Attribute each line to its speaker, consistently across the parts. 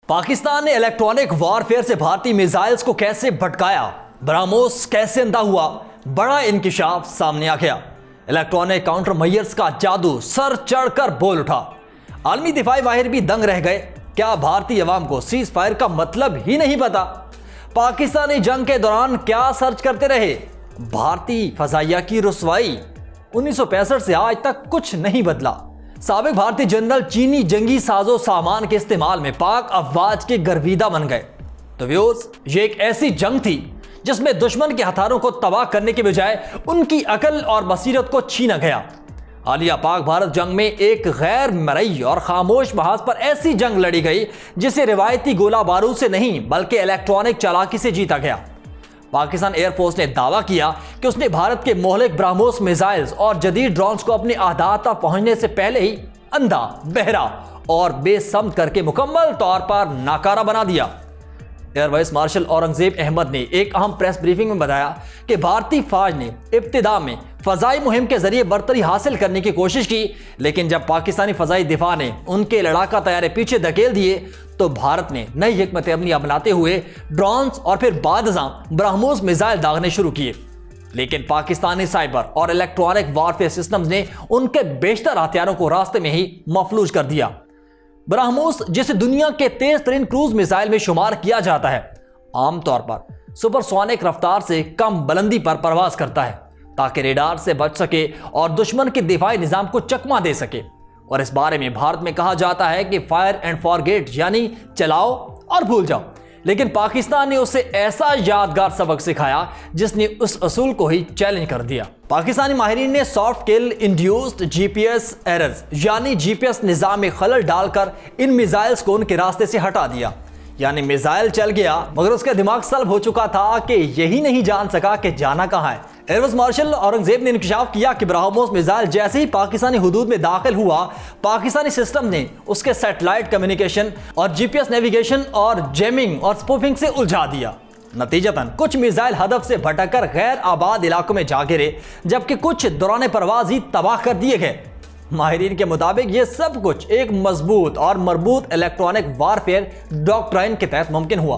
Speaker 1: پاکستان نے electronic warfare سے بھارتی میزائلز کو کیسے بھٹکایا، برہموس کیسے اندھا ہوا، بڑا انکشاف سامنے آ گیا۔ الیکٹرانک کاؤنٹر میئرز کا جادو سر چڑھ کر بول اٹھا۔ عالمی دفاعی ماہر بھی دنگ رہ گئے۔ کیا بھارتی عوام کو سیز فائر کا مطلب ہی نہیں پتا؟ پاکستانی جنگ کے دوران کیا سرچ کرتے رہے؟ بھارتی فضائیہ کی رسوائی 1965 سے آج تک کچھ نہیں بدلا۔ سابق بھارتی جنرل چینی جنگی ساز و سامان کے استعمال میں پاک افواج کے گرویدہ بن گئے۔ تو ویورز، یہ ایک ایسی جنگ تھی جس میں دشمن کے ہتھیاروں کو تباہ کرنے کے بجائے ان کی عقل اور بصیرت کو چھینا گیا۔ حالیہ پاک بھارت جنگ میں ایک غیر مرئی اور خاموش محاذ پر ایسی جنگ لڑی گئی جسے روایتی گولہ بارود سے نہیں بلکہ الیکٹرانک چالاکی سے جیتا گیا۔ پاکستان ایئر فورس نے دعویٰ کیا کہ اس نے بھارت کے مہلک برہموس میزائلز اور جدید ڈرونز کو اپنے اہداف تک پہنچنے سے پہلے ہی اندھا، بہرا اور بے سمت کر کے مکمل طور پر ناکارہ بنا دیا۔ Air vice marshal Aurangzeb Ahmed نے ایک اہم پریس بریفنگ میں بتایا کہ بھارتی فوج نے ابتدا میں فضائی مہم کے ذریعے برتری حاصل کرنے کی کوشش کی، لیکن جب پاکستانی فضائی دفاع نے ان کے لڑاکا طیارے پیچھے دھکیل دیے تو بھارت نے نئی حکمت عملی اپناتے ہوئے ڈرونز اور پھر بعد ازاں برہموس میزائل داغنے شروع کیے۔ لیکن پاکستانی سائبر اور الیکٹرانک وارفیئر سسٹمز نے ان کے بیشتر ہتھیاروں کو راستے میں ہی مفلوج کر دیا۔ برہموس، جسے دنیا کے تیز ترین کروز میزائل میں شمار کیا جاتا ہے، عام طور پر سپر سونک رفتار سے کم بلندی پر پرواز کرتا ہے تاکہ ریڈار سے بچ سکے اور دشمن کے دفاعی نظام کو چکما دے سکے۔ اور اس بارے میں بھارت میں کہا جاتا ہے کہ فائر اینڈ فارگیٹ، یعنی چلاؤ اور بھول جاؤ۔ لیکن پاکستان نے اسے ایسا یادگار سبق سکھایا جس نے اس اصول کو ہی چیلنج کر دیا۔ پاکستانی ماہرین نے سافٹ کل انڈیوسڈ جی پی ایس ایررز، یعنی جی پی ایس نظام میں خلل ڈال کر ان میزائلز کو ان کے راستے سے ہٹا دیا۔ یعنی میزائل چل گیا مگر اس کا دماغ سلب ہو چکا تھا کہ یہی نہیں جان سکا کہ جانا کہاں ہے۔ ایئر وائس مارشل اورنگزیب نے انکشاف کیا کہ برہموس میزائل جیسے ہی پاکستانی حدود میں داخل ہوا، پاکستانی سسٹم نے اس کے سیٹلائٹ کمیونیکیشن اور جی پی ایس نیویگیشن اور جیمنگ اور سپوفنگ سے الجھا دیا۔ نتیجتاً کچھ میزائل ہدف سے بھٹک کر غیر آباد علاقوں میں جا گرے، جبکہ کچھ دوران پرواز ہی تباہ کر دیے گئے۔ ماہرین کے مطابق یہ سب کچھ ایک مضبوط اور مربوط الیکٹرانک وارفیئر ڈاکٹرائن کے تحت ممکن ہوا۔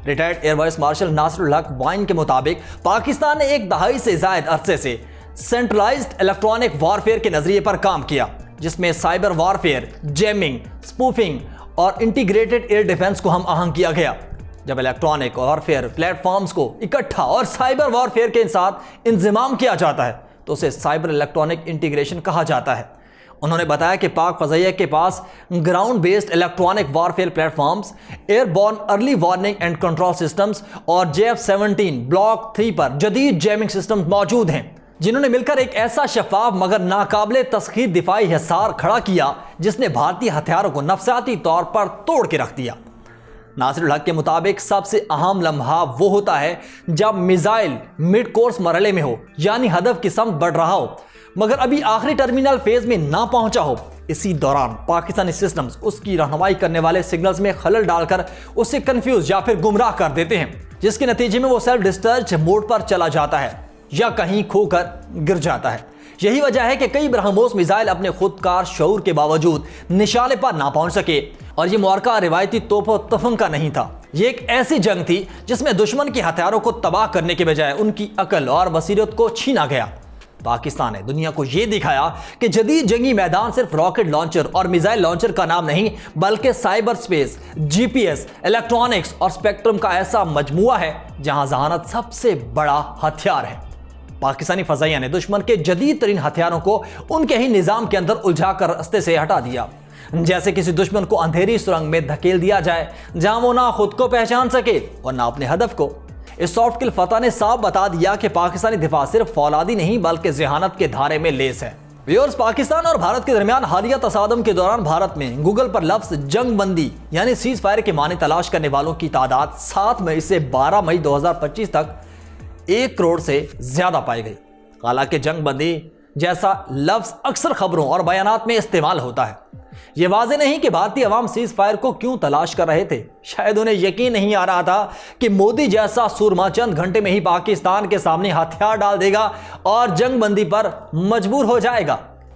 Speaker 1: ریٹائرڈ ایئر وائس مارشل ناصر الحق وائن کے مطابق پاکستان نے ایک دہائی سے زائد عرصے سے سینٹرلائزڈ الیکٹرانک وارفیئر کے نظریے پر کام کیا، جس میں سائبر وارفیئر، جیمنگ، سپوفنگ اور انٹیگریٹڈ ایئر ڈیفنس کو ہم آہنگ کیا گیا۔ جب الیکٹرانک وارفیئر پلیٹ فارمز کو اکٹھا اور سائبر وارفیئر کے ساتھ انضمام کیا جاتا ہے تو اسے سائبر الیکٹرانک انٹیگریشن کہا جاتا ہے۔ انہوں نے بتایا کہ پاک فضائیہ کے پاس ground based electronic warfare platforms, airborne early warning and control systems اور JF-17 بلاک 3 پر جدید جیمنگ سسٹمز موجود ہیں، جنہوں نے مل کر ایک ایسا شفاف مگر ناقابل تسخیر دفاعی حصار کھڑا کیا جس نے بھارتی ہتھیاروں کو نفسیاتی طور پر توڑ کے رکھ دیا۔ ناصر الحق کے مطابق سب سے اہم لمحہ وہ ہوتا ہے جب میزائل مڈ کورس مرحلے میں ہو، یعنی ہدف کی سمت بڑھ رہا ہو مگر ابھی آخری ٹرمینل فیز میں نہ پہنچا ہو۔ اسی دوران پاکستانی سسٹمز اس کی رہنمائی کرنے والے سگنلز میں خلل ڈال کر اسے کنفیوز یا پھر گمراہ کر دیتے ہیں، جس کے نتیجے میں وہ سیلف ڈسچارج موڈ پر چلا جاتا ہے یا کہیں کھو کر گر جاتا ہے۔ یہی وجہ ہے کہ کئی برہموس میزائل اپنے خودکار شعور کے باوجود نشانے پر نہ پہنچ سکے، اور یہ معرکہ روایتی توپ و تفنگ کا نہیں تھا۔ یہ ایک ایسی جنگ تھی جس میں دشمن کے ہتھیاروں کو تباہ کرنے کے بجائے ان کی عقل اور بصیرت کو چھینا گیا۔ پاکستان نے دنیا کو یہ دکھایا کہ جدید جنگی میدان صرف راکٹ لانچر اور میزائل لانچر کا نام نہیں بلکہ سائبر سپیس، جی پی ایس، الیکٹرانکس اور اسپیکٹرم کا ایسا مجموعہ ہے جہاں ذہانت سب سے بڑا ہتھیار ہے۔ پاکستانی فضائیہ نے دشمن کے جدید ترین ہتھیاروں کو ان کے ہی نظام کے اندر الجھا کر راستے سے ہٹا دیا، جیسے کسی دشمن کو اندھیری سرنگ میں دھکیل دیا جائے جہاں وہ نہ خود کو پہچان سکے اور نہ اپنے ہدف کو۔ اس سافٹ کل فتح نے صاف بتا دیا کہ پاکستانی دفاع صرف فولادی نہیں بلکہ ذہانت کے دھارے میں لیس ہے۔ ویورز، پاکستان اور بھارت کے درمیان حالیہ تصادم کے دوران بھارت میں گوگل پر لفظ جنگ بندی یعنی سیز فائر کے معنی تلاش کرنے والوں کی تعداد 7 مئی سے 12 مئی 2025 تک 1 کروڑ سے زیادہ پائی گئی۔ حالانکہ جنگ بندی جیسا لفظ اکثر خبروں اور بیانات میں استعمال ہوتا ہے، یہ واضح نہیں کہ بھارتی عوام سیز فائر کو کیوں تلاش کر رہے تھے۔ شاید انہیں یقین نہیں آ رہا تھا کہ مودی جیسا سورما چند گھنٹے میں ہی پاکستان کے سامنے ہتھیار ڈال دے گا اور جنگ بندی پر مجبور ہو جائے گا۔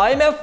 Speaker 1: IMF,